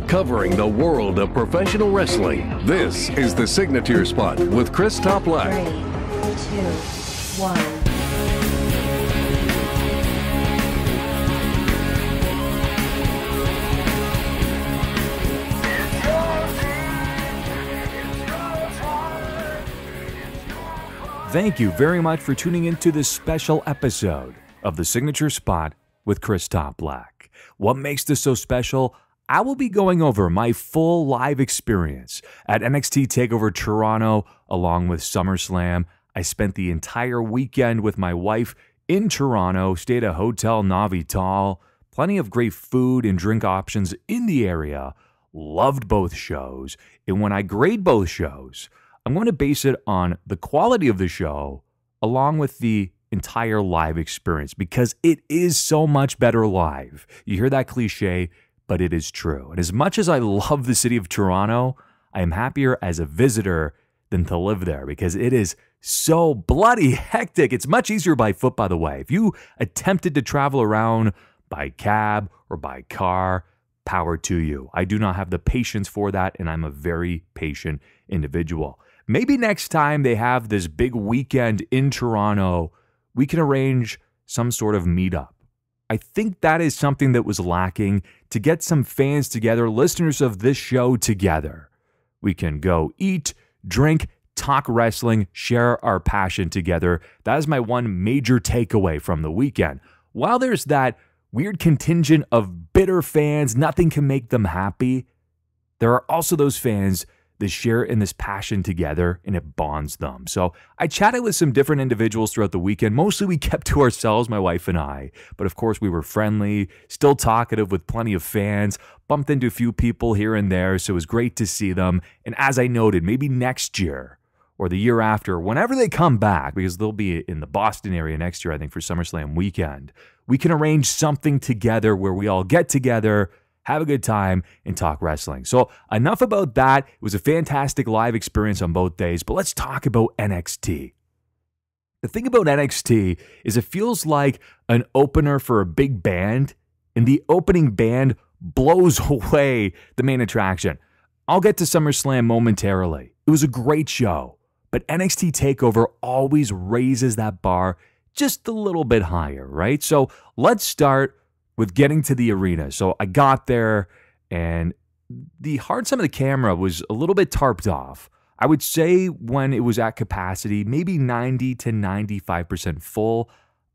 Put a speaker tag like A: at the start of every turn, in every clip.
A: covering the world of professional wrestling. This is the Signature Spot with Chris Toplack.
B: 3, 2, 1.
C: Thank you very much for tuning into this special episode of the Signature Spot with Chris Toplack. What makes this so special? I will be going over my full live experience at NXT TakeOver Toronto along with SummerSlam. I spent the entire weekend with my wife in Toronto, stayed at Hotel Novital, plenty of great food and drink options in the area, loved both shows, and when I grade both shows, I'm going to base it on the quality of the show along with the entire live experience because it is so much better live. You hear that cliche, but it is true. And as much as I love the city of Toronto, I am happier as a visitor than to live there because it is so bloody hectic. It's much easier by foot, by the way. If you attempted to travel around by cab or by car, power to you. I do not have the patience for that, and I'm a very patient individual. Maybe next time they have this big weekend in Toronto, we can arrange some sort of meetup. I think that is something that was lacking, to get some fans together, listeners of this show together. We can go eat, drink, talk wrestling, share our passion together. That is my one major takeaway from the weekend. While there's that weird contingent of bitter fans, nothing can make them happy, there are also those fans that share in this passion together, and it bonds them. So I chatted with some different individuals throughout the weekend. Mostly we kept to ourselves, my wife and I. But of course we were friendly, still talkative with plenty of fans, bumped into a few people here and there, so it was great to see them. And as I noted, maybe next year or the year after, whenever they come back, because they'll be in the Boston area next year, I think, for SummerSlam weekend, we can arrange something together where we all get together, have a good time, and talk wrestling. So enough about that. It was a fantastic live experience on both days, but let's talk about NXT. The thing about NXT is it feels like an opener for a big band, and the opening band blows away the main attraction. I'll get to SummerSlam momentarily. It was a great show, but NXT TakeOver always raises that bar just a little bit higher, right? So let's start with getting to the arena. So I got there, and the hard side of the camera was a little bit tarped off. I would say when it was at capacity, maybe 90 to 95% full.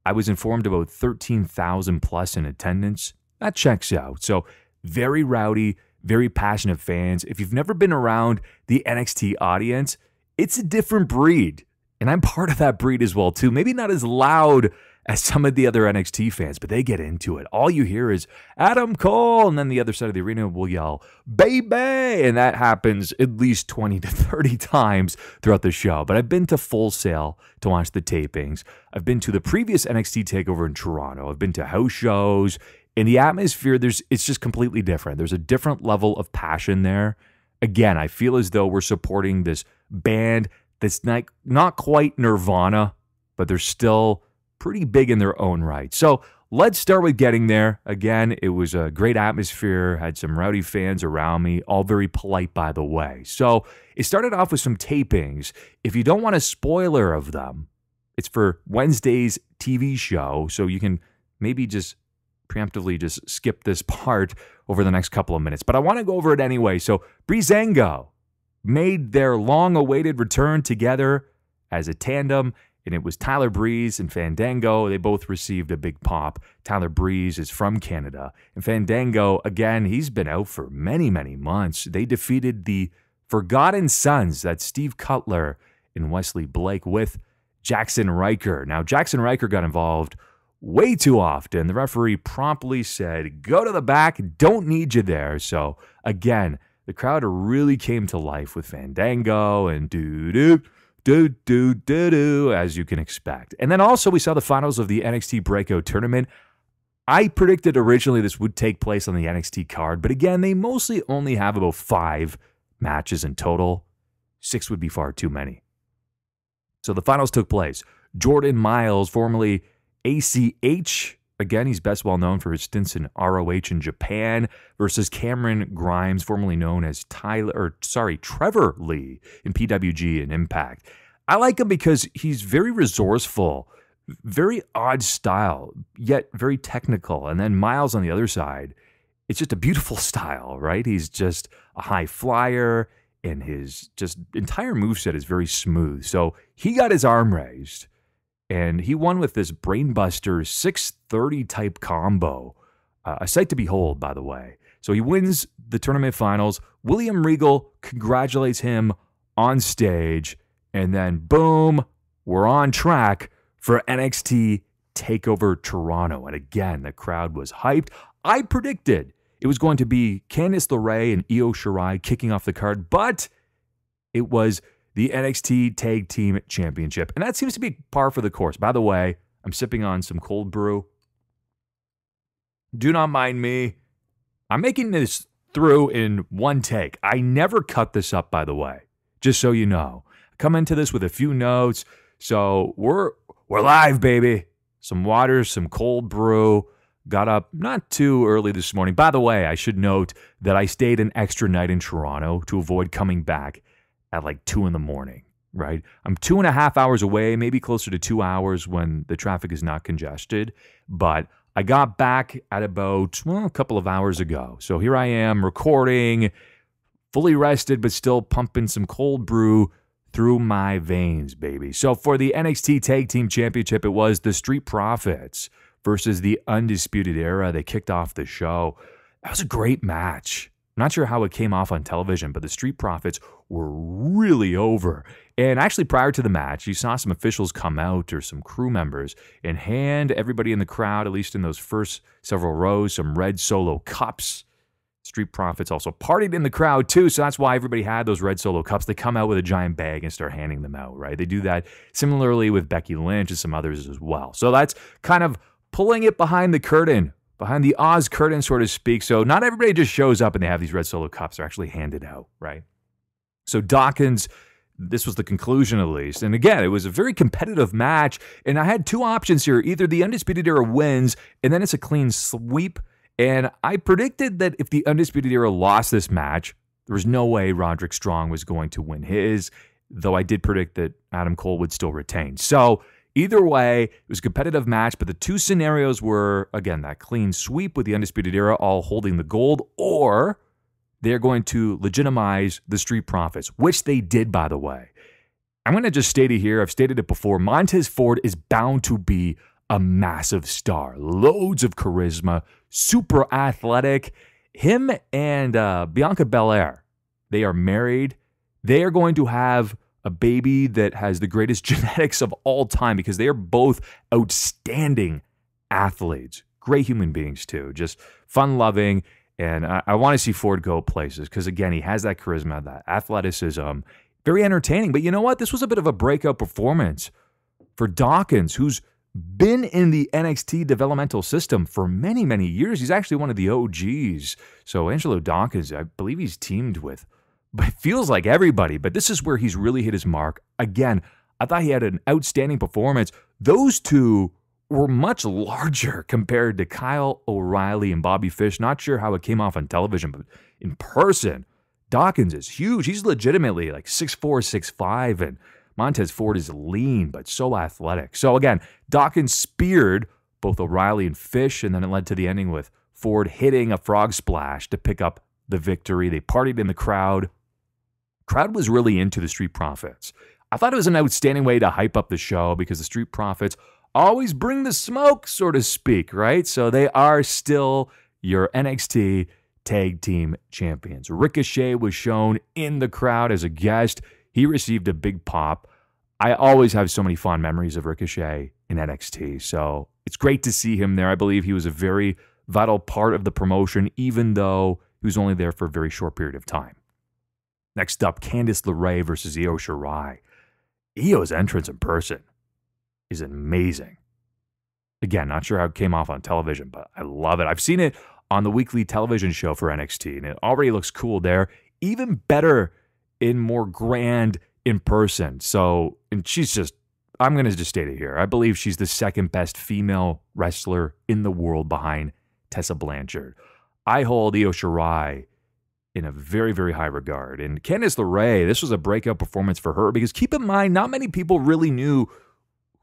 C: I was informed about 13,000 plus in attendance. That checks out. So very rowdy, very passionate fans. If you've never been around the NXT audience, it's a different breed. And I'm part of that breed as well, too. Maybe not as loud as some of the other NXT fans, but they get into it. All you hear is Adam Cole, and then the other side of the arena will yell, "Baby!" And that happens at least 20 to 30 times throughout the show. But I've been to Full Sail to watch the tapings. I've been to the previous NXT TakeOver in Toronto. I've been to house shows. In the atmosphere, it's just completely different. There's a different level of passion there. Again, I feel as though we're supporting this band that's not quite Nirvana, but they're still pretty big in their own right. So let's start with getting there. Again, it was a great atmosphere, had some rowdy fans around me, all very polite, by the way. So it started off with some tapings. If you don't want a spoiler of them, it's for Wednesday's TV show, so you can maybe just preemptively just skip this part over the next couple of minutes. But I want to go over it anyway. So Breezango made their long-awaited return together as a tandem, and it was Tyler Breeze and Fandango. They both received a big pop. Tyler Breeze is from Canada. And Fandango, again, he's been out for many, many months. They defeated the Forgotten Sons, that's Steve Cutler and Wesley Blake, with Jackson Riker. Now, Jackson Riker got involved way too often. The referee promptly said, "Go to the back, don't need you there." So, again, the crowd really came to life with Fandango and doo-doo, as you can expect. And then also we saw the finals of the NXT Breakout Tournament. I predicted originally this would take place on the NXT card, but again, they mostly only have about 5 matches in total. 6 would be far too many. So the finals took place. Jordan Miles, formerly ACH, Again, he's best well known for his stints in ROH in Japan versus Cameron Grimes, formerly known as Trevor Lee in PWG and Impact. I like him because he's very resourceful, very odd style, yet very technical. And then Miles on the other side, it's just a beautiful style, right? He's just a high flyer, and his just entire moveset is very smooth. So he got his arm raised, and he won with this brainbuster 630 type combo. A sight to behold, by the way. So he wins the tournament finals. William Regal congratulates him on stage, and then boom, we're on track for NXT TakeOver Toronto. And again, the crowd was hyped. I predicted it was going to be Candice LeRae and Io Shirai kicking off the card, but it was the NXT Tag Team Championship. And that seems to be par for the course. By the way, I'm sipping on some cold brew. Do not mind me. I'm making this through in one take. I never cut this up, by the way, just so you know. I come into this with a few notes. So we're live, baby. Some water, some cold brew. Got up not too early this morning. By the way, I should note that I stayed an extra night in Toronto to avoid coming back at like 2 in the morning, right? I'm 2.5 hours away, maybe closer to 2 hours when the traffic is not congested. But I got back at about, a couple of hours ago. So here I am recording, fully rested, but still pumping some cold brew through my veins, baby. So for the NXT Tag Team Championship, it was the Street Profits versus the Undisputed Era. They kicked off the show. That was a great match. I'm not sure how it came off on television, but the Street Profits were really over. And actually, prior to the match, you saw some officials come out, or some crew members, and hand everybody in the crowd, at least in those first several rows, some red Solo cups. Street Profits also partied in the crowd too, so that's why everybody had those red Solo cups. They come out with a giant bag and start handing them out, right? They do that similarly with Becky Lynch and some others as well. So that's kind of pulling it behind the curtain, behind the Oz curtain, so to speak. So not everybody just shows up and they have these red Solo cups. They're actually handed out, right? So Dawkins, this was the conclusion at least. And again, it was a very competitive match. And I had two options here. Either the Undisputed Era wins, and then it's a clean sweep. And I predicted that if the Undisputed Era lost this match, there was no way Roderick Strong was going to win his, though I did predict that Adam Cole would still retain. So either way, it was a competitive match, but the two scenarios were, again, that clean sweep with the Undisputed Era all holding the gold, or they're going to legitimize the Street Profits, which they did, by the way. I'm going to just state it here. I've stated it before. Montez Ford is bound to be a massive star. Loads of charisma, super athletic. Him and Bianca Belair, they are married. They are going to have a baby that has the greatest genetics of all time because they are both outstanding athletes. Great human beings, too. Just fun-loving. And I want to see Ford go places because, again, he has that charisma, that athleticism. Very entertaining. But you know what? This was a bit of a breakout performance for Dawkins, who's been in the NXT developmental system for many, many years. He's actually one of the OGs. So Angelo Dawkins, I believe he's teamed with, but it feels like everybody. But this is where he's really hit his mark. Again, I thought he had an outstanding performance. Those two were much larger compared to Kyle O'Reilly and Bobby Fish. Not sure how it came off on television, but in person, Dawkins is huge. He's legitimately like 6'4", 6'5", and Montez Ford is lean, but so athletic. So again, Dawkins speared both O'Reilly and Fish, and then it led to the ending with Ford hitting a frog splash to pick up the victory. They partied in the crowd. Crowd was really into the Street Profits. I thought it was an outstanding way to hype up the show because the Street Profits always bring the smoke, so to speak, right? So they are still your NXT Tag Team Champions. Ricochet was shown in the crowd as a guest. He received a big pop. I always have so many fond memories of Ricochet in NXT, so it's great to see him there. I believe he was a very vital part of the promotion, even though he was only there for a very short period of time. Next up, Candice LeRae versus Io Shirai. Io's entrance in person is amazing. Again, not sure how it came off on television, but I love it. I've seen it on the weekly television show for NXT, and it already looks cool there. Even better in more grand in person. So, and she's just I'm going to just state it here. I believe she's the second best female wrestler in the world behind Tessa Blanchard. I hold Io Shirai in a very, very high regard. And Candice LeRae, this was a breakout performance for her because keep in mind, not many people really knew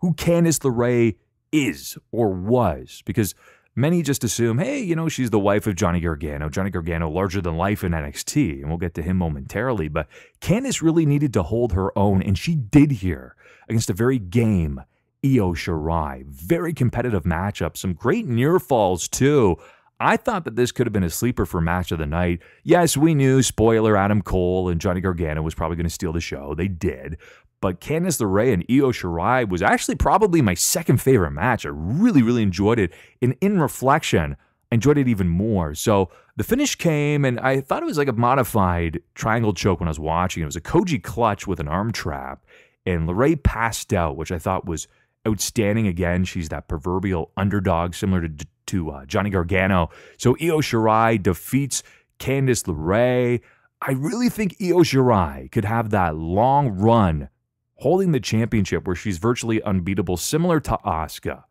C: who Candice LeRae is or was, because many just assume, hey, you know, she's the wife of Johnny Gargano. Johnny Gargano, larger than life in NXT, and we'll get to him momentarily. But Candice really needed to hold her own, and she did here against a very game Io Shirai. Very competitive matchup. Some great near falls, too. I thought that this could have been a sleeper for match of the night. Yes, we knew, spoiler, Adam Cole and Johnny Gargano was probably going to steal the show. They did. But Candice LeRae and Io Shirai was actually probably my second favorite match. I really, really enjoyed it. And in reflection, I enjoyed it even more. So the finish came, and I thought it was like a modified triangle choke when I was watching. It was a Koji clutch with an arm trap. And LeRae passed out, which I thought was outstanding. Again, she's that proverbial underdog similar to Johnny Gargano. So Io Shirai defeats Candice LeRae. I really think Io Shirai could have that long run holding the championship where she's virtually unbeatable, similar to Asuka.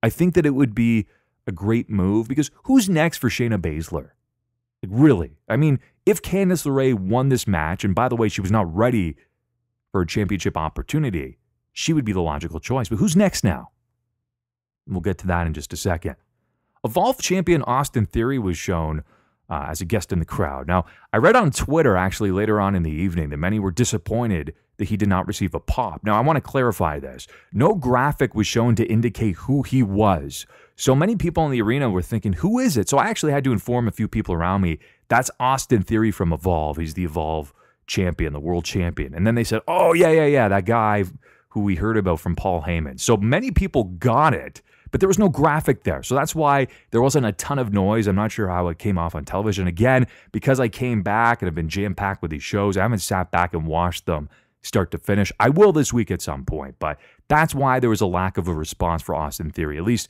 C: I think that it would be a great move because who's next for Shayna Baszler? Like, really? I mean, if Candice LeRae won this match, and by the way, she was not ready for a championship opportunity, she would be the logical choice. But who's next now? We'll get to that in just a second. Evolve champion Austin Theory was shown as a guest in the crowd. Now, I read on Twitter actually later on in the evening that many were disappointed that he did not receive a pop. Now, I want to clarify this. No graphic was shown to indicate who he was. So many people in the arena were thinking, who is it? So I actually had to inform a few people around me, that's Austin Theory from Evolve. He's the Evolve champion, the world champion. And then they said, oh, yeah, that guy who we heard about from Paul Heyman. So many people got it, but there was no graphic there. So that's why there wasn't a ton of noise. I'm not sure how it came off on television. Again, because I came back and have been jam-packed with these shows, I haven't sat back and watched them start to finish. I will this week at some point, but that's why there was a lack of a response for Austin Theory, at least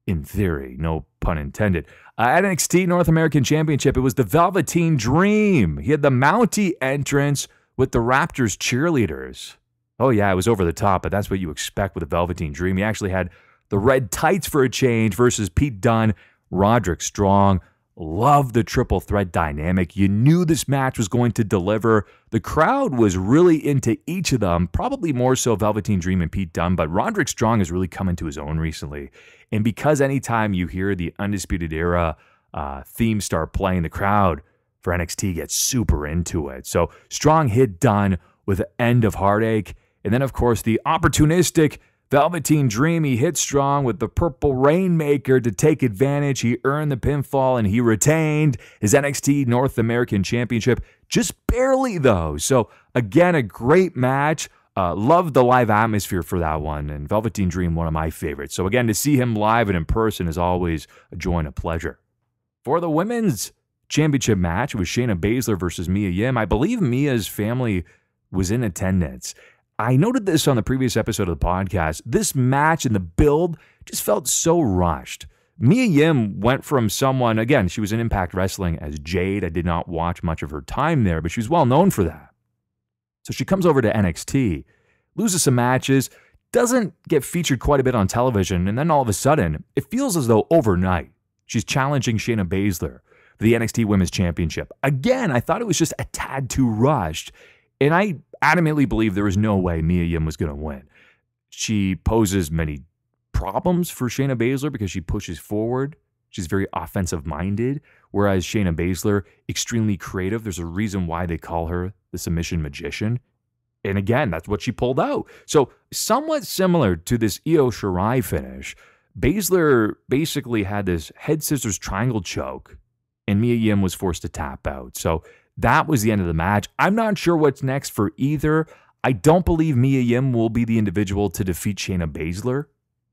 C: in theory, no pun intended. At NXT North American Championship, it was the Velveteen Dream. He had the Mountie entrance with the Raptors cheerleaders. Oh yeah, it was over the top, but that's what you expect with the Velveteen Dream. He actually had the red tights for a change versus Pete Dunne, Roderick Strong. Love the triple threat dynamic. You knew this match was going to deliver. The crowd was really into each of them, probably more so Velveteen Dream and Pete Dunne, but Roderick Strong has really come into his own recently. And because anytime you hear the Undisputed Era theme start playing, the crowd for NXT gets super into it. So Strong hit Dunne with the end of Heartache. And then, of course, the opportunistic Velveteen Dream, he hit Strong with the Purple Rainmaker to take advantage. He earned the pinfall and he retained his NXT North American Championship. Just barely, though. So, again, a great match. Loved the live atmosphere for that one. And Velveteen Dream, one of my favorites. So, again, to see him live and in person is always a joy and a pleasure. For the women's championship match, it was Shayna Baszler versus Mia Yim. I believe Mia's family was in attendance. I noted this on the previous episode of the podcast. This match and the build just felt so rushed. Mia Yim went from someone, again, she was in Impact Wrestling as Jade. I did not watch much of her time there, but she was well known for that. So she comes over to NXT, loses some matches, doesn't get featured quite a bit on television, and then all of a sudden, it feels as though overnight, she's challenging Shayna Baszler for the NXT Women's Championship. Again, I thought it was just a tad too rushed, and I adamantly believe there was no way Mia Yim was going to win. She poses many problems for Shayna Baszler because she pushes forward. She's very offensive-minded, whereas Shayna Baszler, extremely creative. There's a reason why they call her the submission magician. And again, that's what she pulled out. So somewhat similar to this Io Shirai finish, Baszler basically had this head scissors triangle choke, and Mia Yim was forced to tap out. So that was the end of the match. I'm not sure what's next for either. I don't believe Mia Yim will be the individual to defeat Shayna Baszler.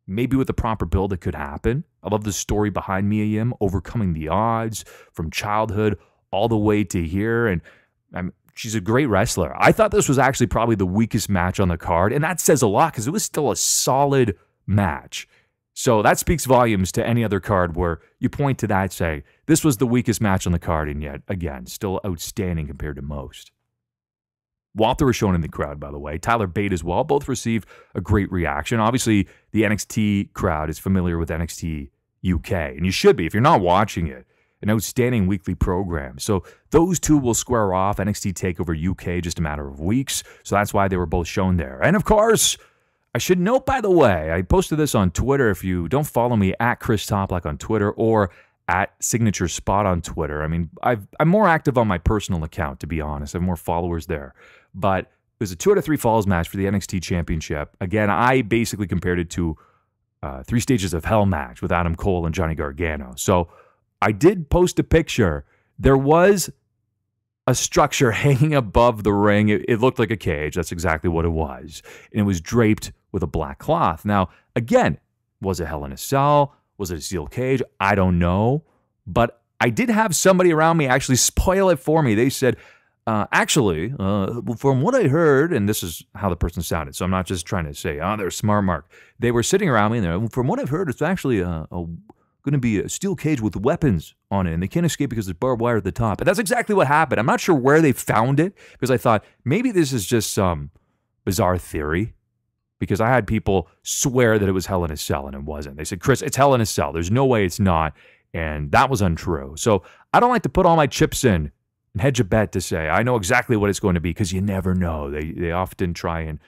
C: Maybe with the proper build, it could happen. I love the story behind Mia Yim, overcoming the odds from childhood all the way to here. And she's a great wrestler. I thought this was actually probably the weakest match on the card. And that says a lot because it was still a solid match. So that speaks volumes to any other card where you point to that, say, this was the weakest match on the card, and yet, again, still outstanding compared to most. Walter was shown in the crowd, by the way. Tyler Bate as well. Both received a great reaction. Obviously, the NXT crowd is familiar with NXT UK, and you should be if you're not watching it. An outstanding weekly program. So those two will square off NXT TakeOver UK just a matter of weeks. So that's why they were both shown there. And of course, I should note, by the way, I posted this on Twitter. If you don't follow me, at Chris Toplack on Twitter or at Signature Spot on Twitter. I mean, I'm more active on my personal account, to be honest. I have more followers there. But it was a 2 out of 3 falls match for the NXT Championship. Again, I basically compared it to 3 Stages of Hell match with Adam Cole and Johnny Gargano. So I did post a picture. There was a structure hanging above the ring. It looked like a cage. That's exactly what it was. And it was draped with a black cloth. Now, again, was it Hell in a Cell? Was it a steel cage? I don't know. But I did have somebody around me actually spoil it for me. They said, from what I heard, and this is how the person sounded, so I'm not just trying to say, they're smart, Mark. They were sitting around me, and they're, from what I've heard, it's actually going to be a steel cage with weapons on it, and they can't escape because there's barbed wire at the top. And that's exactly what happened. I'm not sure where they found it, because I thought maybe this is just some bizarre theory, because I had people swear that it was Hell in a Cell, and it wasn't. They said, Chris, it's Hell in a Cell. There's no way it's not, and that was untrue. So I don't like to put all my chips in and hedge a bet to say, I know exactly what it's going to be, because you never know. They often try and,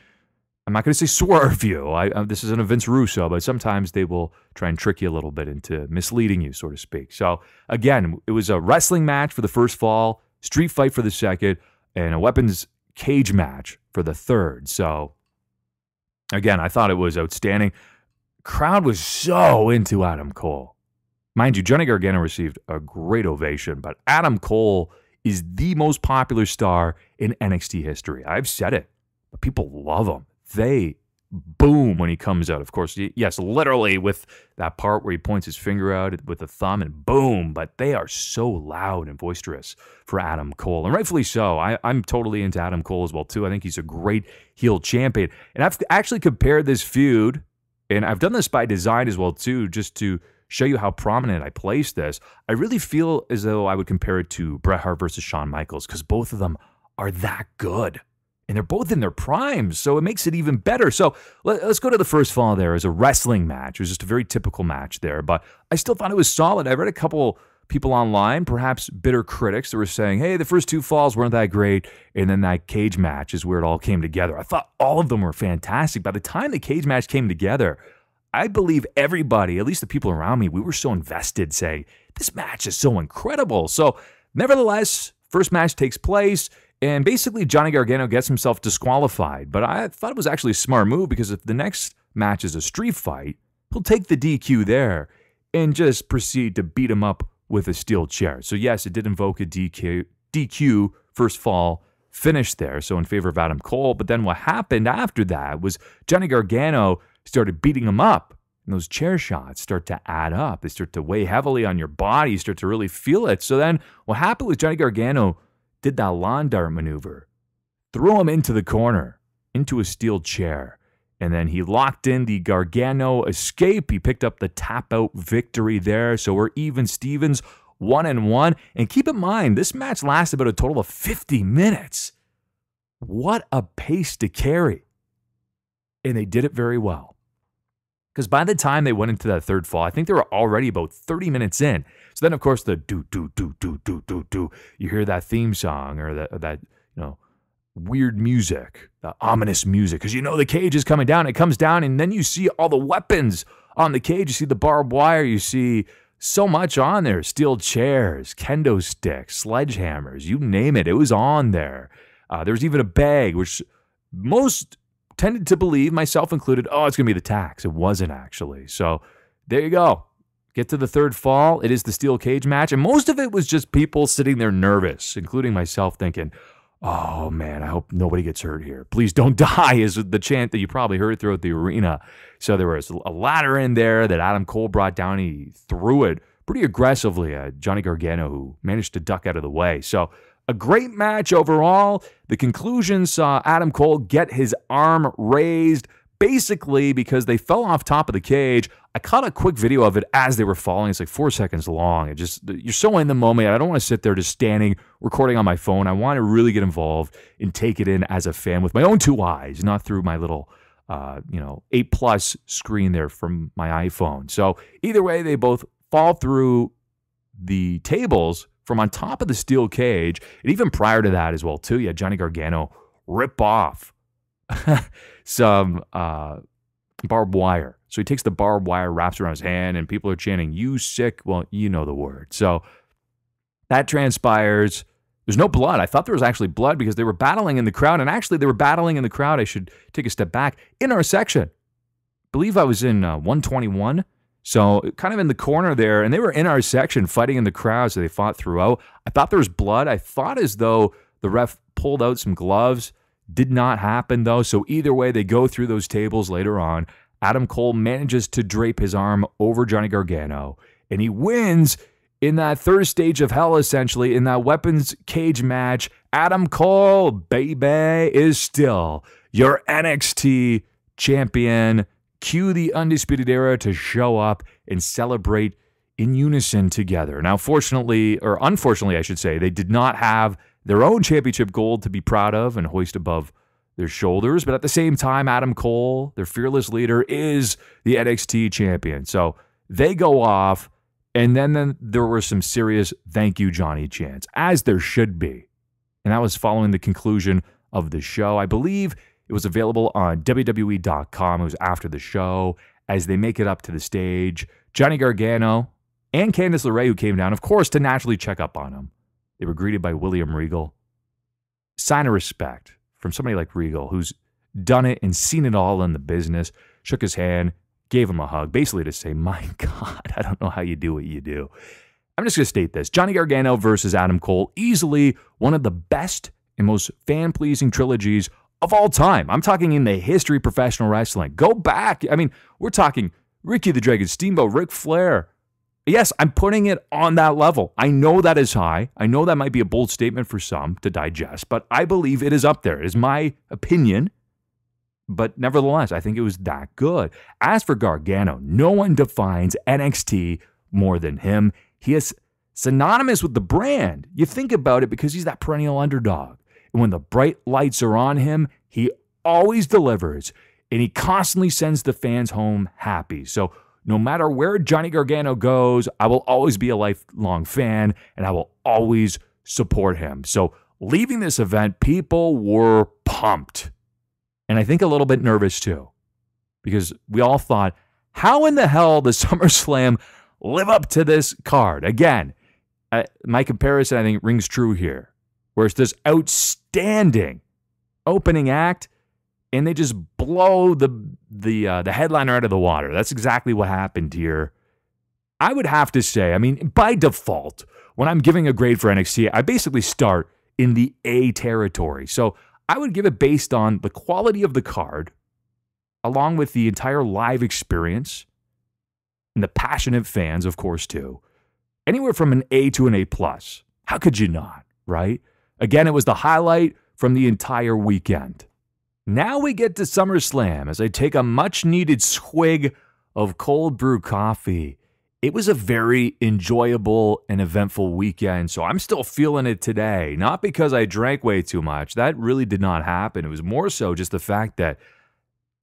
C: I'm not going to say swerve you. This isn't a Vince Russo, but sometimes they will try and trick you a little bit into misleading you, so to speak. So, again, it was a wrestling match for the first fall, street fight for the second, and a weapons cage match for the third. So, again, I thought it was outstanding. Crowd was so into Adam Cole. Mind you, Johnny Gargano received a great ovation, but Adam Cole is the most popular star in NXT history. I've said it, but people love him. They boom when he comes out. Of course, yes, literally with that part where he points his finger out with the thumb and boom, but they are so loud and boisterous for Adam Cole, and rightfully so. I'm totally into Adam Cole as well, too. I think he's a great heel champion, and I've actually compared this feud, and I've done this by design as well, too, just to show you how prominent I place this. I really feel as though I would compare it to Bret Hart versus Shawn Michaels, because both of them are that good. And they're both in their primes, so it makes it even better. So let's go to the first fall there as a wrestling match. It was just a very typical match there, but I still thought it was solid. I read a couple people online, perhaps bitter critics, that were saying, hey, the first 2 falls weren't that great, and then that cage match is where it all came together. I thought all of them were fantastic. By the time the cage match came together, I believe everybody, at least the people around me, we were so invested, saying, this match is so incredible. So nevertheless, first match takes place, and basically Johnny Gargano gets himself disqualified. But I thought it was actually a smart move, because if the next match is a street fight, he'll take the DQ there and just proceed to beat him up with a steel chair. So yes, it did invoke a DQ first fall finish there, so in favor of Adam Cole. But then what happened after that was Johnny Gargano started beating him up, and those chair shots start to add up. They start to weigh heavily on your body. You start to really feel it. So then what happened was Johnny Gargano did that lawn dart maneuver, threw him into the corner, into a steel chair, and then he locked in the Gargano escape. He picked up the tap-out victory there, so we're even Stevens, 1-1. And keep in mind, this match lasted about a total of 50 minutes. What a pace to carry. And they did it very well. Because by the time they went into that third fall, I think they were already about 30 minutes in. So then, of course, the do. You hear that theme song, or that weird music, the ominous music, because you know the cage is coming down. It comes down, and then you see all the weapons on the cage. You see the barbed wire. You see so much on there: steel chairs, kendo sticks, sledgehammers, you name it. It was on there. There's even a bag, which most tended to believe, myself included, it's going to be the tax. It wasn't actually. So there you go. Get to the third fall. It is the steel cage match. And most of it was just people sitting there nervous, including myself, thinking, oh man, I hope nobody gets hurt here. Please don't die, is the chant that you probably heard throughout the arena. So there was a ladder in there that Adam Cole brought down. He threw it pretty aggressively at Johnny Gargano, who managed to duck out of the way. So a great match overall. The conclusion saw Adam Cole get his arm raised basically because they fell off top of the cage. I caught a quick video of it as they were falling. It's like 4 seconds long. You're so in the moment. I don't want to sit there just standing, recording on my phone. I want to really get involved and take it in as a fan with my own two eyes, not through my little 8+ screen there from my iPhone. So either way, they both fall through the tables from on top of the steel cage. And even prior to that as well, too, you had Johnny Gargano rip off some barbed wire. So he takes the barbed wire, wraps around his hand, and people are chanting, "You sick." Well, you know the word. So that transpires. There's no blood. I thought there was actually blood because they were battling in the crowd. And actually, they were battling in the crowd. I should take a step back. In our section, I believe I was in 121. So kind of in the corner there. And they were in our section fighting in the crowd. So they fought throughout. I thought there was blood. I thought as though the ref pulled out some gloves. Did not happen, though. So either way, they go through those tables later on. Adam Cole manages to drape his arm over Johnny Gargano. And he wins in that third stage of hell, essentially, in that weapons cage match. Adam Cole, baby, is still your NXT champion. Cue the Undisputed Era to show up and celebrate in unison together. Now, fortunately, or unfortunately, I should say, they did not have their own championship gold to be proud of and hoist above their shoulders. But at the same time, Adam Cole, their fearless leader, is the NXT champion. So they go off. And then there were some serious thank you, Johnny chants, as there should be. And that was following the conclusion of the show. I believe it was available on WWE.com. It was after the show. As they make it up to the stage, Johnny Gargano and Candice LeRae, who came down, of course, to naturally check up on him. They were greeted by William Regal. Sign of respect from somebody like Regal, who's done it and seen it all in the business, shook his hand, gave him a hug, basically to say, my God, I don't know how you do what you do. I'm just going to state this. Johnny Gargano versus Adam Cole, easily one of the best and most fan-pleasing trilogies of all time. I'm talking in the history of professional wrestling. Go back. I mean, we're talking Ricky the Dragon Steamboat, Ric Flair. Yes, I'm putting it on that level. I know that is high. I know that might be a bold statement for some to digest, but I believe it is up there. It is my opinion. But nevertheless, I think it was that good. As for Gargano, no one defines NXT more than him. He is synonymous with the brand. You think about it because he's that perennial underdog. And when the bright lights are on him, he always delivers. And he constantly sends the fans home happy. So no matter where Johnny Gargano goes, I will always be a lifelong fan. And I will always support him. So leaving this event, people were pumped. And I think a little bit nervous too, because we all thought, how in the hell does SummerSlam live up to this card? Again, my comparison, I think, rings true here, where it's this outstanding opening act, and they just blow the headliner out of the water. That's exactly what happened here. I would have to say, I mean, by default, when I'm giving a grade for NXT, I basically start in the A territory. So I would give it based on the quality of the card, along with the entire live experience, and the passionate fans, of course, too. Anywhere from an A to an A+. How could you not, right? Again, it was the highlight from the entire weekend. Now we get to SummerSlam as I take a much-needed swig of cold brew coffee. It was a very enjoyable and eventful weekend, so I'm still feeling it today. Not because I drank way too much. That really did not happen. It was more so just the fact that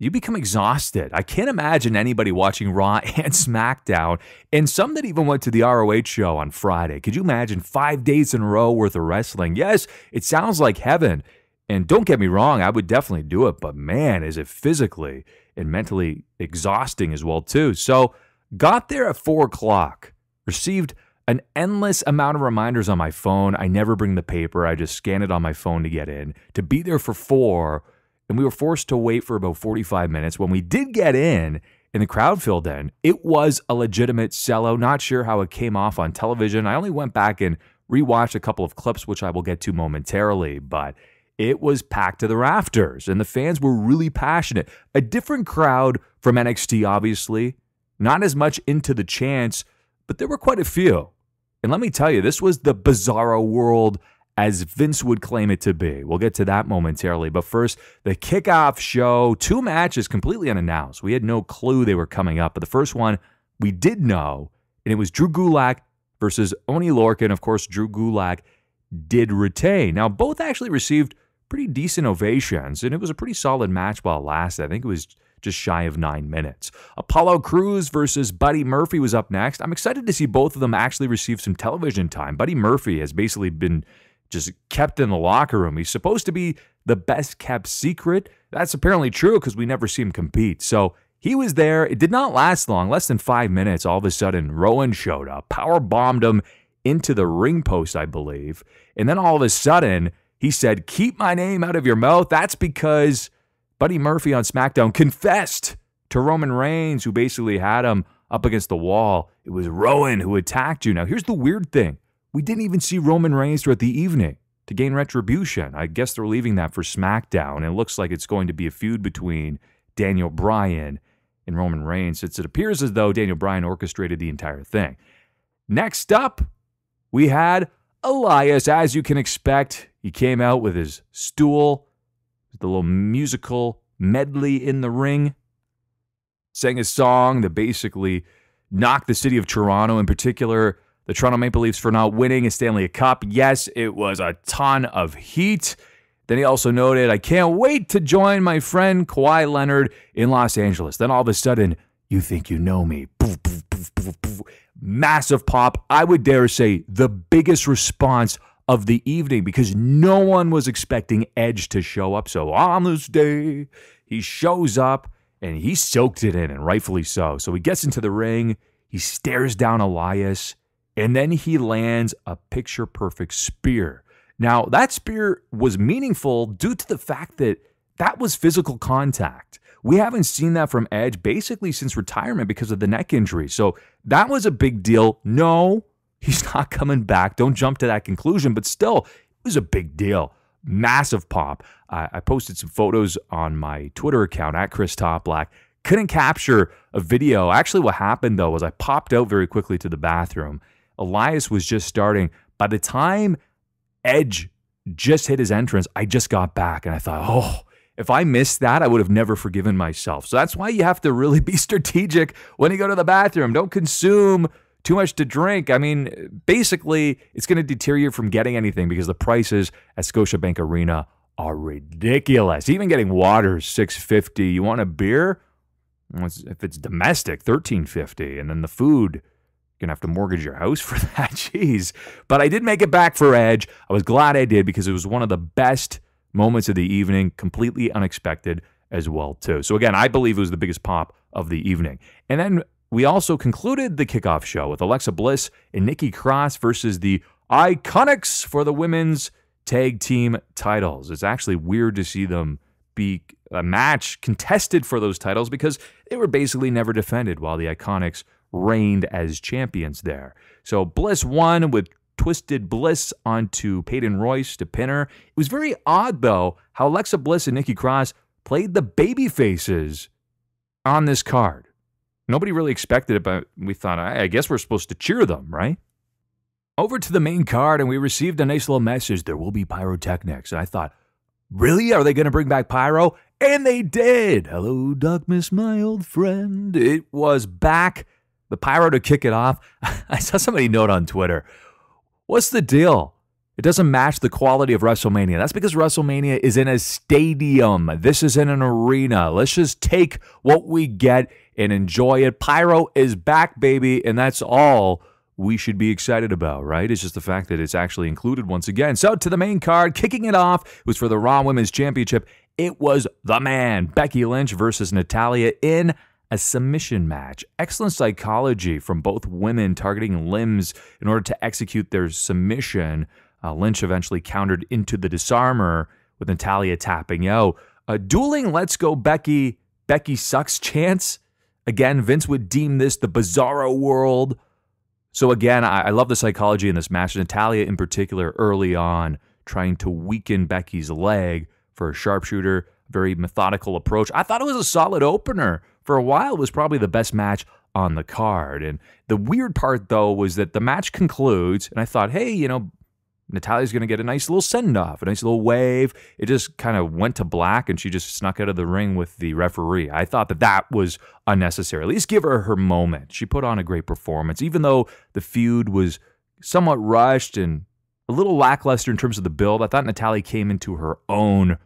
C: you become exhausted. I can't imagine anybody watching Raw and SmackDown, and some that even went to the ROH show on Friday. Could you imagine 5 days in a row worth of wrestling? Yes, it sounds like heaven. And don't get me wrong, I would definitely do it, but man, is it physically and mentally exhausting as well, too. So, got there at 4 o'clock, received an endless amount of reminders on my phone. I never bring the paper. I just scan it on my phone to get in. To be there for 4, and we were forced to wait for about 45 minutes. When we did get in, and the crowd filled in, it was a legitimate sellout. Not sure how it came off on television. I only went back and rewatched a couple of clips, which I will get to momentarily, but it was packed to the rafters, and the fans were really passionate. A different crowd from NXT, obviously. Not as much into the chants, but there were quite a few. And let me tell you, this was the Bizarro World as Vince would claim it to be. We'll get to that momentarily. But first, the kickoff show. 2 matches completely unannounced. We had no clue they were coming up. But the first one we did know, and it was Drew Gulak versus Oney Lorcan. Of course, Drew Gulak did retain. Now, both actually received pretty decent ovations, and it was a pretty solid match while it lasted. I think it was just shy of 9 minutes. Apollo Crews versus Buddy Murphy was up next. I'm excited to see both of them actually receive some television time. Buddy Murphy has basically been just kept in the locker room. He's supposed to be the best kept secret. That's apparently true because we never see him compete. So he was there. It did not last long, less than 5 minutes. All of a sudden, Rowan showed up, power bombed him into the ring post, I believe. And then all of a sudden, he said, "Keep my name out of your mouth." That's because Buddy Murphy on SmackDown confessed to Roman Reigns, who basically had him up against the wall. It was Rowan who attacked you. Now, here's the weird thing. We didn't even see Roman Reigns throughout the evening to gain retribution. I guess they're leaving that for SmackDown. It looks like it's going to be a feud between Daniel Bryan and Roman Reigns, since it appears as though Daniel Bryan orchestrated the entire thing. Next up, we had Elias. As you can expect, he came out with his stool, the little musical medley in the ring, sang a song that basically knocked the city of Toronto, in particular the Toronto Maple Leafs, for not winning a Stanley Cup. Yes, it was a ton of heat. Then he also noted, "I can't wait to join my friend Kawhi Leonard in Los Angeles." Then all of a sudden, "You think you know me." Poof, poof, poof, poof, poof. Massive pop. I would dare say the biggest response of the evening because no one was expecting Edge to show up. So on this day, he shows up and he soaked it in, and rightfully so. So he gets into the ring, he stares down Elias, and then he lands a picture-perfect spear. Now, that spear was meaningful due to the fact that that was physical contact. We haven't seen that from Edge basically since retirement because of the neck injury. So that was a big deal. No, he's not coming back. Don't jump to that conclusion, but still, it was a big deal. Massive pop. I posted some photos on my Twitter account at Chris Toplack. Couldn't capture a video. Actually, what happened, though, was I popped out very quickly to the bathroom. Elias was just starting. By the time Edge just hit his entrance, I just got back, and I thought, oh, if I missed that, I would have never forgiven myself. So that's why you have to really be strategic when you go to the bathroom. Don't consume too much to drink. I mean, basically, it's going to deter you from getting anything because the prices at Scotiabank Arena are ridiculous. Even getting water is $6.50. You want a beer? Well, if it's domestic, $13.50. And then the food, you're going to have to mortgage your house for that. Jeez. But I did make it back for Edge. I was glad I did because it was one of the best moments of the evening, completely unexpected as well, too. So again, I believe it was the biggest pop of the evening. And then we also concluded the kickoff show with Alexa Bliss and Nikki Cross versus the Iconics for the women's tag team titles. It's actually weird to see them be a match contested for those titles because they were basically never defended while the Iconics reigned as champions there. So Bliss won with Twisted Bliss onto Peyton Royce to pin her. It was very odd, though, how Alexa Bliss and Nikki Cross played the baby faces on this card. Nobody really expected it, but we thought, I guess we're supposed to cheer them, right? Over to the main card, and we received a nice little message. There will be pyrotechnics. And I thought, really? Are they going to bring back pyro? And they did. Hello, Darkness, my old friend. It was back. The pyro to kick it off. I saw somebody note on Twitter, what's the deal? It doesn't match the quality of WrestleMania. That's because WrestleMania is in a stadium. This is in an arena. Let's just take what we get and enjoy it. Pyro is back, baby, and that's all we should be excited about, right? It's just the fact that it's actually included once again. So to the main card, kicking it off was for the Raw Women's Championship. It was the man, Becky Lynch versus Natalya in a submission match. Excellent psychology from both women targeting limbs in order to execute their submission. Lynch eventually countered into the disarmer with Natalya tapping out. Dueling Let's Go Becky sucks chance. Again, Vince would deem this the bizarro world. So again, I love the psychology in this match. Natalya in particular early on trying to weaken Becky's leg for a sharpshooter. Very methodical approach. I thought it was a solid opener. For a while, it was probably the best match on the card. And the weird part, though, was that the match concludes, and I thought, hey, Natalya's going to get a nice little send-off, a nice little wave. It just kind of went to black, and she just snuck out of the ring with the referee. I thought that was unnecessary. At least give her moment. She put on a great performance, even though the feud was somewhat rushed and a little lackluster in terms of the build. I thought Natalya came into her own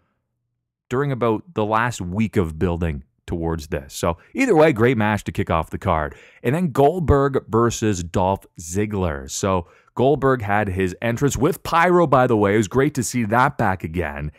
C: during about the last week of building towards this. So either way, great match to kick off the card. And then Goldberg versus Dolph Ziggler. So Goldberg had his entrance with pyro, by the way. It was great to see that back again.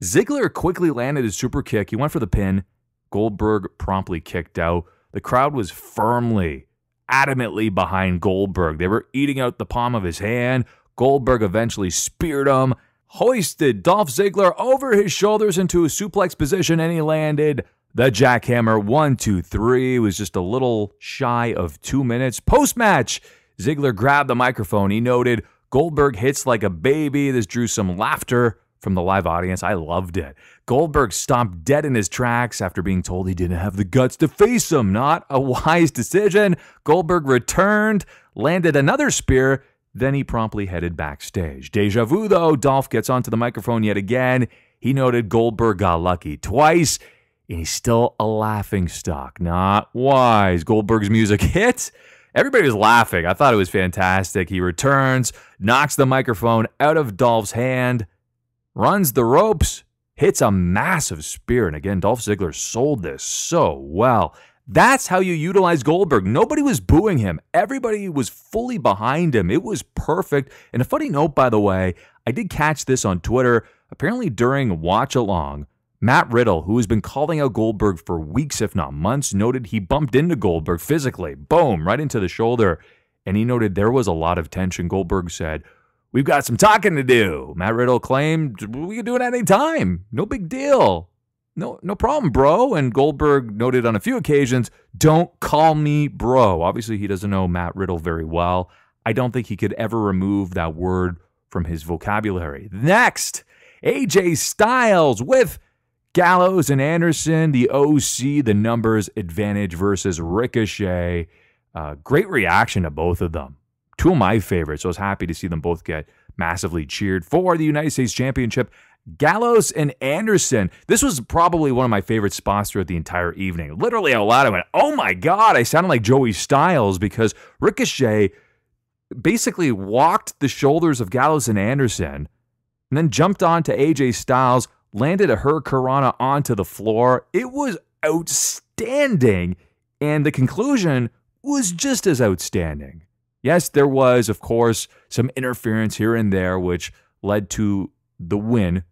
C: Ziggler quickly landed his super kick. He went for the pin. Goldberg promptly kicked out. The crowd was firmly, adamantly behind Goldberg. They were eating out the palm of his hand. Goldberg eventually speared him, hoisted Dolph Ziggler over his shoulders into a suplex position, and he landed the jackhammer. 1, 2, 3. It was just a little shy of 2 minutes. Post-match, Ziggler grabbed the microphone. He noted, Goldberg hits like a baby. This drew some laughter from the live audience. I loved it. Goldberg stopped dead in his tracks after being told he didn't have the guts to face him. Not a wise decision. Goldberg returned, landed another spear, then he promptly headed backstage. Deja vu, though. Dolph gets onto the microphone yet again. He noted Goldberg got lucky twice, and he's still a laughingstock. Not wise. Goldberg's music hit. Everybody was laughing. I thought it was fantastic. He returns, knocks the microphone out of Dolph's hand, runs the ropes, hits a massive spear. And again, Dolph Ziggler sold this so well. That's how you utilize Goldberg. Nobody was booing him. Everybody was fully behind him. It was perfect. And a funny note, by the way, I did catch this on Twitter. Apparently during Watch Along, Matt Riddle, who has been calling out Goldberg for weeks, if not months, noted he bumped into Goldberg physically. Boom, right into the shoulder. And he noted there was a lot of tension. Goldberg said, "We've got some talking to do." Matt Riddle claimed, "We can do it at any time. No big deal. No problem, bro." And Goldberg noted on a few occasions, "Don't call me bro." Obviously, he doesn't know Matt Riddle very well. I don't think he could ever remove that word from his vocabulary. Next, AJ Styles with Gallows and Anderson, the OC, the numbers advantage versus Ricochet. Great reaction to both of them. Two of my favorites, so I was happy to see them both get massively cheered for the United States Championship. Gallows and Anderson. This was probably one of my favorite spots throughout the entire evening. Literally out loud, I went, "Oh my God," I sounded like Joey Styles because Ricochet basically walked the shoulders of Gallows and Anderson and then jumped onto AJ Styles, landed a Hurricanrana onto the floor. It was outstanding, and the conclusion was just as outstanding. Yes, there was, of course, some interference here and there, which led to the win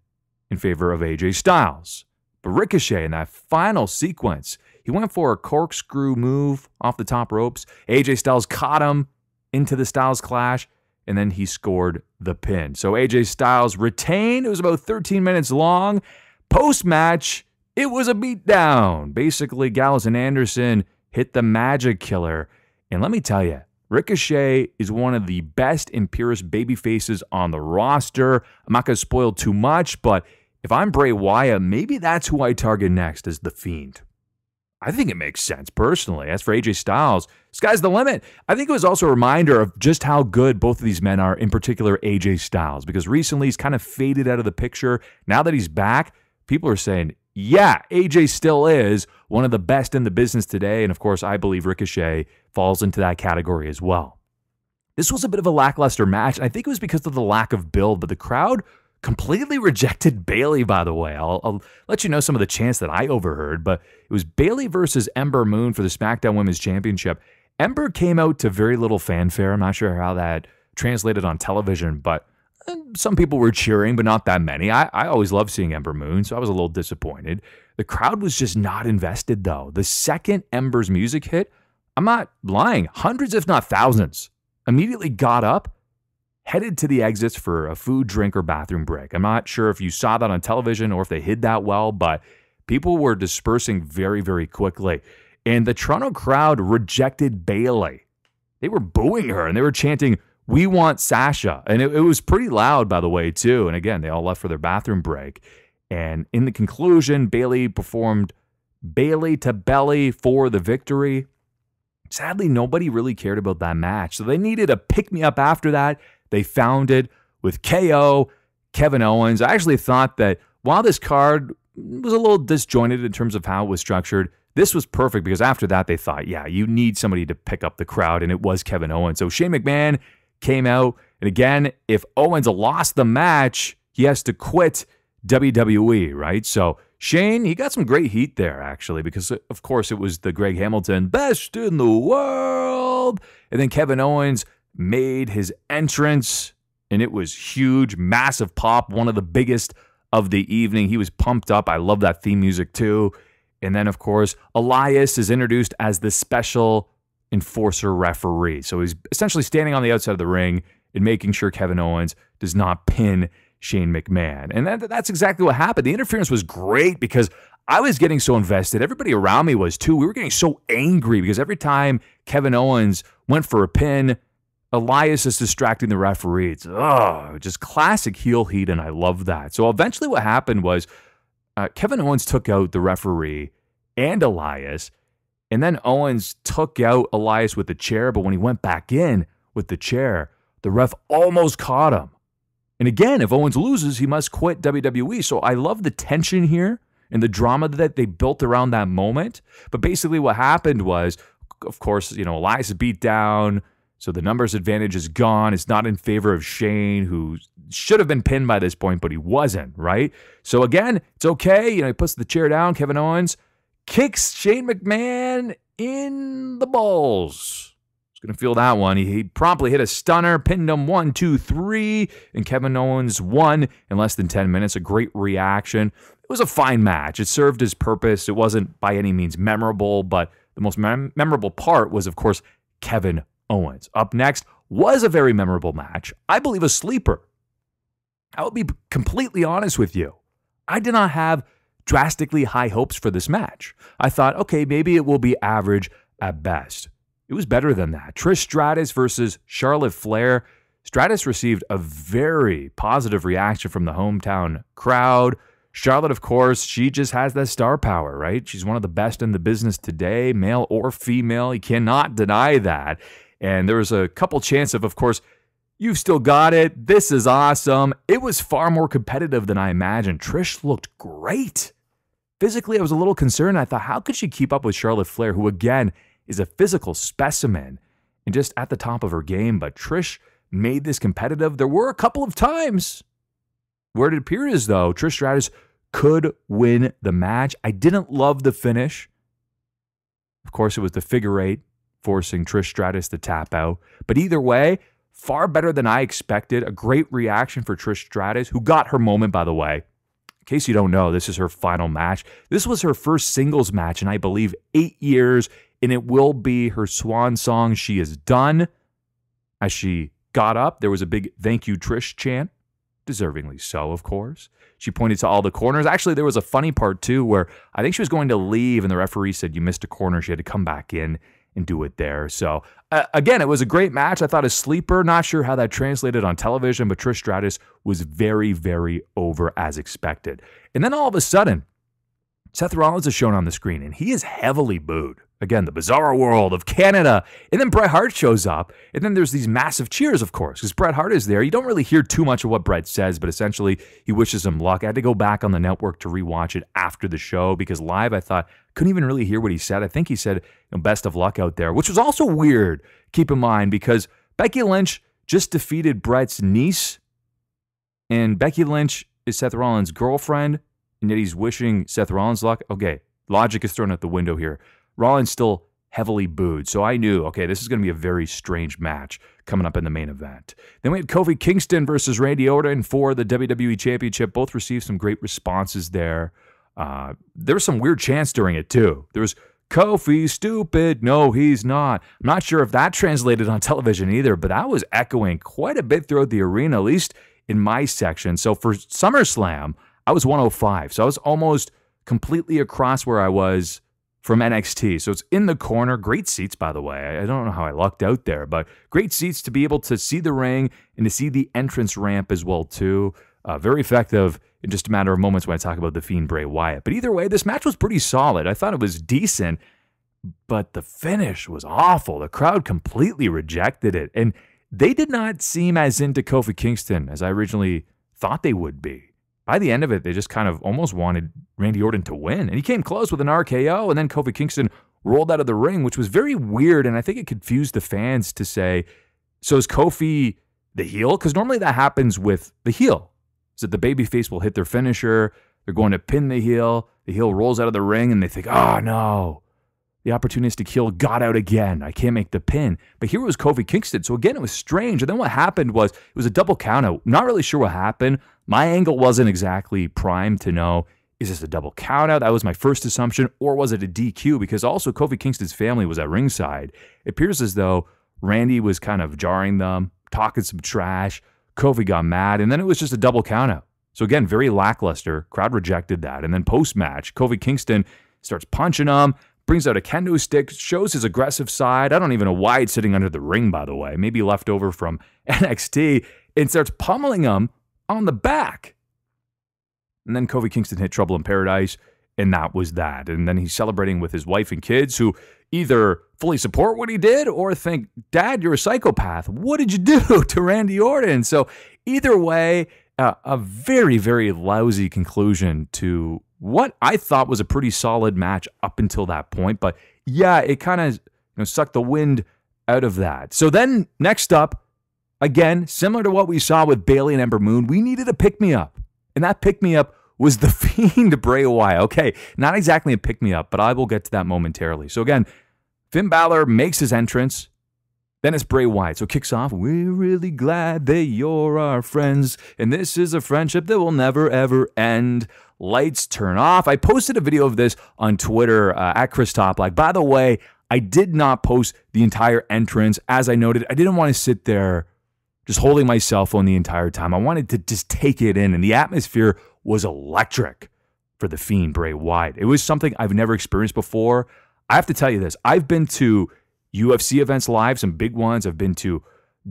C: in favor of AJ Styles. But Ricochet, in that final sequence, he went for a corkscrew move off the top ropes. AJ Styles caught him into the Styles Clash, and then he scored the pin. So AJ Styles retained. It was about 13 minutes long. Post-match, it was a beatdown. Basically, Gallows and Anderson hit the magic killer. And let me tell you, Ricochet is one of the best and purest babyfaces on the roster. I'm not going to spoil too much, but if I'm Bray Wyatt, maybe that's who I target next as The Fiend. I think it makes sense, personally. As for AJ Styles, sky's the limit. I think it was also a reminder of just how good both of these men are, in particular AJ Styles, because recently he's kind of faded out of the picture. Now that he's back, people are saying, yeah, AJ still is one of the best in the business today, and of course, I believe Ricochet falls into that category as well. This was a bit of a lackluster match, and I think it was because of the lack of build, but the crowd completely rejected Bayley, by the way. I'll let you know some of the chants that I overheard, but it was Bayley versus Ember Moon for the SmackDown Women's Championship. Ember came out to very little fanfare. I'm not sure how that translated on television, but some people were cheering, but not that many. I always love seeing Ember Moon, so I was a little disappointed. The crowd was just not invested, though. The second Ember's music hit, I'm not lying, hundreds, if not thousands, immediately got up, headed to the exits for a food, drink, or bathroom break. I'm not sure if you saw that on television or if they hid that well, but people were dispersing very, very quickly. And the Toronto crowd rejected Bayley. They were booing her, and they were chanting, "We want Sasha." And it was pretty loud, by the way, too. And again, they all left for their bathroom break. And in the conclusion, Bayley performed Bayley to Belly for the victory. Sadly, nobody really cared about that match. So they needed a pick-me-up after that. They found it with KO, Kevin Owens. I actually thought that while this card was a little disjointed in terms of how it was structured, this was perfect because after that they thought, yeah, you need somebody to pick up the crowd, and it was Kevin Owens. So Shane McMahon came out, and again, if Owens lost the match, he has to quit WWE, right? So Shane, he got some great heat there, actually, because, of course, it was the Greg Hamilton, best in the world. And then Kevin Owens made his entrance, and it was huge, massive pop, one of the biggest of the evening. He was pumped up. I love that theme music, too. And then, of course, Elias is introduced as the special enforcer referee. So he's essentially standing on the outside of the ring and making sure Kevin Owens does not pin Shane McMahon. And that's exactly what happened. The interference was great because I was getting so invested. Everybody around me was too. We were getting so angry because every time Kevin Owens went for a pin, Elias is distracting the referee. It's just classic heel heat, and I love that. So eventually what happened was Kevin Owens took out the referee and Elias, and then Owens took out Elias with the chair, but when he went back in with the chair, the ref almost caught him. And again, if Owens loses, he must quit WWE. So I love the tension here and the drama that they built around that moment. But basically what happened was, of course, Elias is beat down, so the numbers advantage is gone. It's not in favor of Shane, who should have been pinned by this point, but he wasn't, right? So again, it's okay. He puts the chair down. Kevin Owens kicks Shane McMahon in the balls. Going to feel that one. He promptly hit a stunner, pinned him 1, 2, 3, and Kevin Owens won in less than 10 minutes. A great reaction. It was a fine match. It served its purpose. It wasn't by any means memorable, but the most memorable part was, of course, Kevin Owens. Up next was a very memorable match. I believe a sleeper. I will be completely honest with you. I did not have drastically high hopes for this match. I thought, okay, maybe it will be average at best. It was better than that. Trish Stratus versus Charlotte Flair. Stratus received a very positive reaction from the hometown crowd. Charlotte, of course, she just has that star power, right? She's one of the best in the business today, male or female. You cannot deny that. And there was a couple chances of course, you've still got it. This is awesome. It was far more competitive than I imagined. Trish looked great. Physically, I was a little concerned. I thought, how could she keep up with Charlotte Flair, who, again, is a physical specimen and just at the top of her game? But Trish made this competitive. There were a couple of times where it appeared as though Trish Stratus could win the match. I didn't love the finish. Of course, it was the figure eight forcing Trish Stratus to tap out. But either way, far better than I expected. A great reaction for Trish Stratus, who got her moment, by the way. In case you don't know, this is her final match. This was her first singles match in, I believe, 8 years, and it will be her swan song. She is done. As she got up, there was a big thank you, Trish chant. Deservingly so, of course. She pointed to all the corners. Actually, there was a funny part, too, where I think she was going to leave, and the referee said, you missed a corner. She had to come back in and do it there. So, again, it was a great match. I thought a sleeper. Not sure how that translated on television, but Trish Stratus was very, very over as expected. And then all of a sudden, Seth Rollins is shown on the screen, and he is heavily booed. Again, the bizarre world of Canada. And then Bret Hart shows up, and then there's these massive cheers, of course, because Bret Hart is there. You don't really hear too much of what Bret says, but essentially he wishes him luck. I had to go back on the network to rewatch it after the show, because live I thought, couldn't even really hear what he said. I think he said, best of luck out there, which was also weird, keep in mind, because Becky Lynch just defeated Bret's niece, and Becky Lynch is Seth Rollins' girlfriend, and yet he's wishing Seth Rollins luck. Okay, logic is thrown out the window here. Rollins still heavily booed, so I knew, okay, this is going to be a very strange match coming up in the main event. Then we had Kofi Kingston versus Randy Orton for the WWE Championship. Both received some great responses there. There were some weird chants during it, too. There was, Kofi, stupid. No, he's not. I'm not sure if that translated on television either, but that was echoing quite a bit throughout the arena, at least in my section. So for SummerSlam, I was 105, so I was almost completely across where I was from NXT. So it's in the corner. Great seats, by the way. I don't know how I lucked out there, but great seats to be able to see the ring and to see the entrance ramp as well, too. Very effective in just a matter of moments when I talk about The Fiend Bray Wyatt. But either way, this match was pretty solid. I thought it was decent, but the finish was awful. The crowd completely rejected it. And they did not seem as into Kofi Kingston as I originally thought they would be. By the end of it, they just kind of almost wanted Randy Orton to win. And he came close with an RKO, and then Kofi Kingston rolled out of the ring, which was very weird, and I think it confused the fans to say, so is Kofi the heel? Because normally that happens with the heel. So the babyface will hit their finisher, they're going to pin the heel rolls out of the ring, and they think, oh no, the opportunistic heel got out again. I can't make the pin. But here was Kofi Kingston. So again, it was strange. And then what happened was it was a double countout. Not really sure what happened. My angle wasn't exactly primed to know, is this a double countout? That was my first assumption. Or was it a DQ? Because also Kofi Kingston's family was at ringside. It appears as though Randy was kind of jarring them, talking some trash. Kofi got mad. And then it was just a double countout. So again, very lackluster. Crowd rejected that. And then post-match, Kofi Kingston starts punching him, brings out a kendo stick, shows his aggressive side. I don't even know why it's sitting under the ring, by the way. Maybe left over from NXT. And starts pummeling him on the back. And then Kofi Kingston hit Trouble in Paradise, and that was that. And then he's celebrating with his wife and kids who either fully support what he did or think, Dad, you're a psychopath. What did you do to Randy Orton? So either way, a very, very lousy conclusion to what I thought was a pretty solid match up until that point. But yeah, it kind of sucked the wind out of that. So then next up, again, similar to what we saw with Bayley and Ember Moon, we needed a pick-me-up. And that pick-me-up was the Fiend Bray Wyatt. Okay, not exactly a pick-me-up, but I will get to that momentarily. So again, Finn Balor makes his entrance. Then it's Bray Wyatt. So it kicks off, we're really glad that you're our friends, and this is a friendship that will never, ever end. Lights turn off. I posted a video of this on Twitter at Chris Toplack. By the way, I did not post the entire entrance. As I noted, I didn't want to sit there just holding my cell phone the entire time. I wanted to just take it in, and the atmosphere was electric for the Fiend Bray Wyatt. It was something I've never experienced before. I have to tell you this. I've been to UFC events live, some big ones. I've been to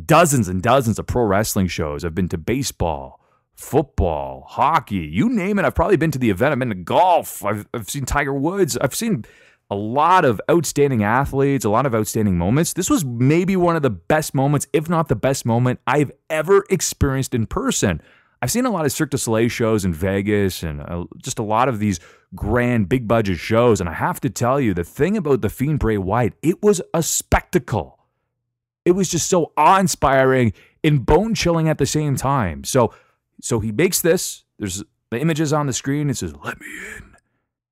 C: dozens and dozens of pro wrestling shows. I've been to baseball, football, hockey, you name it. I've probably been to the event. I've been to golf. I've seen Tiger Woods. I've seen a lot of outstanding athletes, a lot of outstanding moments. This was maybe one of the best moments, if not the best moment I've ever experienced in person. I've seen a lot of Cirque du Soleil shows in Vegas and just a lot of these grand, big budget shows. And I have to tell you, the thing about the Fiend Bray Wyatt, it was a spectacle. It was just so awe-inspiring and bone-chilling at the same time. So he makes this. There's the images on the screen. It says, "Let me in."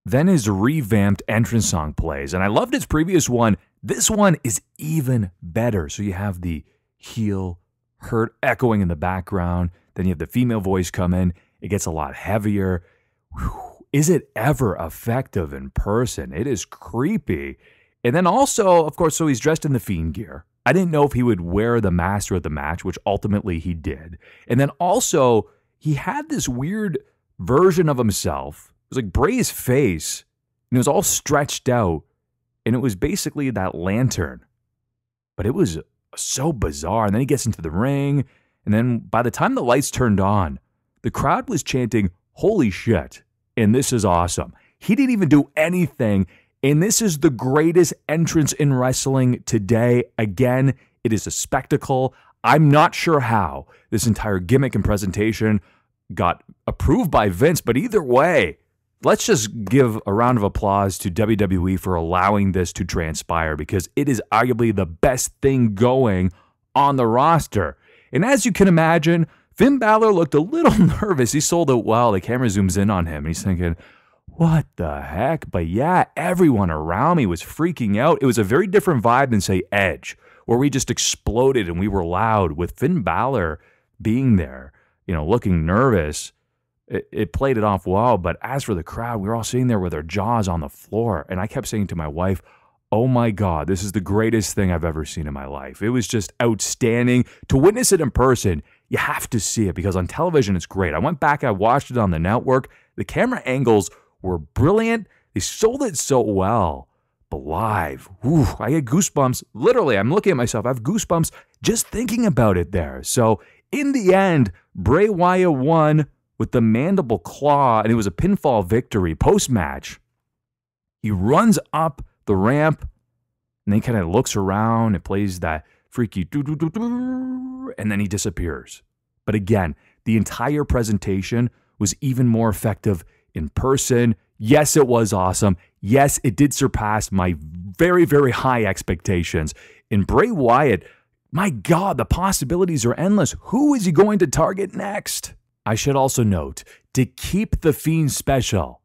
C: Then his revamped entrance song plays. And I loved his previous one. This one is even better. So you have the heel hurt echoing in the background. Then you have the female voice come in. It gets a lot heavier. Whew. Is it ever effective in person? It is creepy. And then also, of course, so he's dressed in the Fiend gear. I didn't know if he would wear the mask throughout the match, which ultimately he did. And then also, he had this weird version of himself. It was like Bray's face, and it was all stretched out. And it was basically that lantern. But it was so bizarre. And then he gets into the ring. And then by the time the lights turned on, the crowd was chanting, "Holy shit." And this is awesome. He didn't even do anything. And this is the greatest entrance in wrestling today. Again, it is a spectacle. I'm not sure how this entire gimmick and presentation got approved by Vince, but either way, let's just give a round of applause to WWE for allowing this to transpire, because it is arguably the best thing going on the roster. And as you can imagine, Finn Balor looked a little nervous. He sold out well. The camera zooms in on him, and he's thinking, what the heck? But yeah, everyone around me was freaking out. It was a very different vibe than, say, Edge, where we just exploded and we were loud. With Finn Balor being there, looking nervous, it played it off well. But as for the crowd, we were all sitting there with our jaws on the floor. And I kept saying to my wife, oh my God, this is the greatest thing I've ever seen in my life. It was just outstanding. To witness it in person, you have to see it, because on television, it's great. I went back, I watched it on the network. The camera angles were brilliant. They sold it so well. But live, I get goosebumps. Literally, I'm looking at myself. I have goosebumps just thinking about it there. So in the end, Bray Wyatt won with the mandible claw, and it was a pinfall victory. Post-match, he runs up the ramp, and then he kind of looks around. It plays that freaky, and then he disappears. But again, the entire presentation was even more effective in person. Yes, it was awesome. Yes, it did surpass my very, very high expectations. In Bray Wyatt, my God, the possibilities are endless. Who is he going to target next? I should also note, to keep The Fiend special,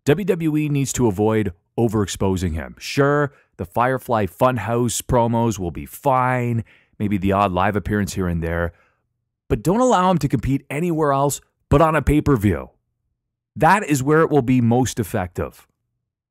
C: WWE needs to avoid overexposing him. Sure, the Firefly Funhouse promos will be fine, maybe the odd live appearance here and there, but don't allow him to compete anywhere else but on a pay-per-view. That is where it will be most effective.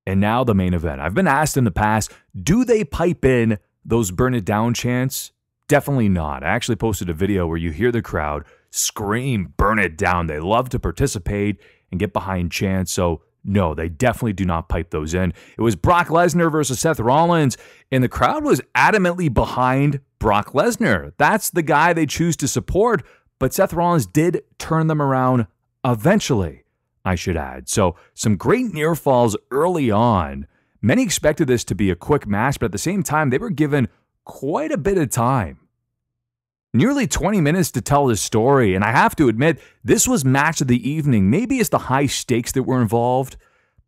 C: And now the main event. I've been asked in the past, do they pipe in those burn it down chants? Definitely not. I actually posted a video where you hear the crowd scream, burn it down. They love to participate and get behind chants, so no, they definitely do not pipe those in. It was Brock Lesnar versus Seth Rollins, and the crowd was adamantly behind Brock Lesnar. That's the guy they choose to support, but Seth Rollins did turn them around eventually, I should add. So some great near falls early on. Many expected this to be a quick match, but at the same time, they were given quite a bit of time. Nearly 20 minutes to tell this story, and I have to admit, this was match of the evening. Maybe it's the high stakes that were involved,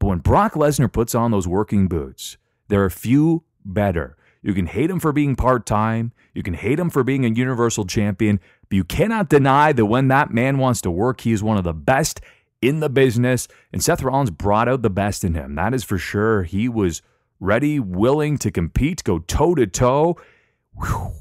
C: but when Brock Lesnar puts on those working boots, there are few better. You can hate him for being part-time, you can hate him for being a Universal Champion, but you cannot deny that when that man wants to work, he is one of the best in the business, and Seth Rollins brought out the best in him. That is for sure. He was ready, willing to compete, go toe-to-toe. Whew.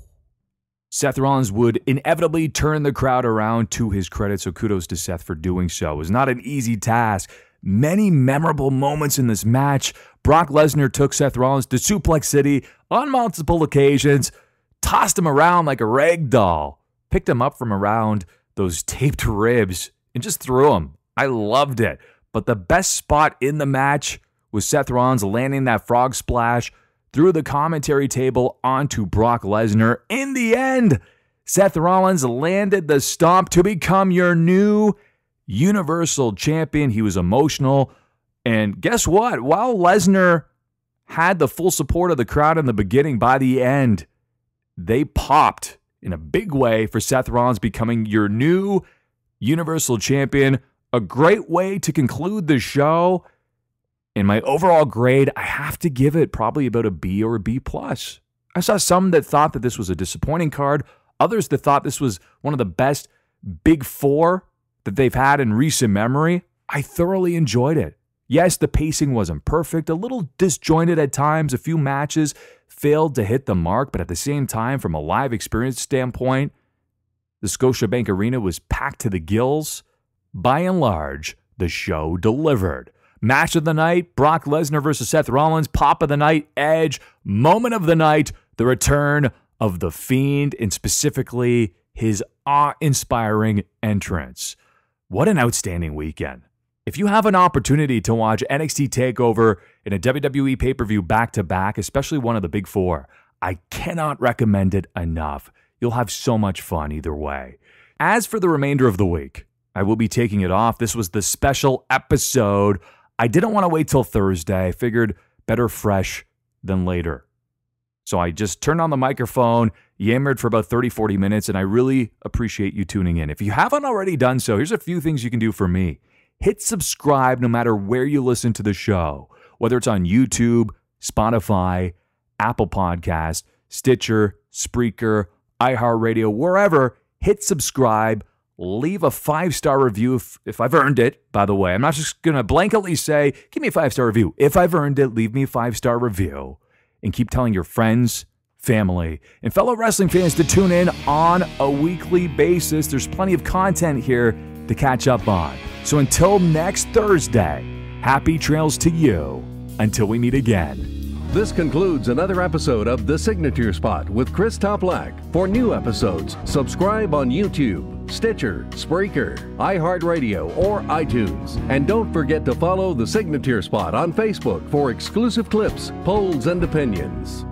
C: Seth Rollins would inevitably turn the crowd around to his credit, so kudos to Seth for doing so. It was not an easy task. Many memorable moments in this match. Brock Lesnar took Seth Rollins to Suplex City on multiple occasions, tossed him around like a rag doll, picked him up from around those taped ribs, and just threw him. I loved it. But the best spot in the match was Seth Rollins landing that frog splash through the commentary table onto Brock Lesnar. In the end, Seth Rollins landed the stomp to become your new Universal Champion. He was emotional. And guess what? While Lesnar had the full support of the crowd in the beginning, by the end, they popped in a big way for Seth Rollins becoming your new Universal Champion. A great way to conclude the show. In my overall grade, I have to give it probably about a B or a B+. I saw some that thought that this was a disappointing card, others that thought this was one of the best Big Four that they've had in recent memory. I thoroughly enjoyed it. Yes, the pacing wasn't perfect, a little disjointed at times, a few matches failed to hit the mark, but at the same time, from a live experience standpoint, the Scotiabank Arena was packed to the gills. By and large, the show delivered. Match of the night, Brock Lesnar versus Seth Rollins. Pop of the night, Edge. Moment of the night, the return of The Fiend, and specifically his awe-inspiring entrance. What an outstanding weekend. If you have an opportunity to watch NXT TakeOver and a WWE pay-per-view back-to-back, especially one of the Big Four, I cannot recommend it enough. You'll have so much fun either way. As for the remainder of the week, I will be taking it off. This was the special episode. I didn't want to wait till Thursday. I figured better fresh than later. So I just turned on the microphone, yammered for about 30-40 minutes, and I really appreciate you tuning in. If you haven't already done so, here's a few things you can do for me. Hit subscribe no matter where you listen to the show, whether it's on YouTube, Spotify, Apple Podcasts, Stitcher, Spreaker, iHeartRadio, wherever. Hit subscribe. Leave a 5-star review if I've earned it, by the way. I'm not just going to blanketly say, give me a 5-star review. If I've earned it, leave me a 5-star review. And keep telling your friends, family, and fellow wrestling fans to tune in on a weekly basis. There's plenty of content here to catch up on. So until next Thursday, happy trails to you until we meet again.
A: This concludes another episode of The Signature Spot with Chris Toplack. For new episodes, subscribe on YouTube, Stitcher, Spreaker, iHeartRadio, or iTunes. And don't forget to follow The Signature Spot on Facebook for exclusive clips, polls, and opinions.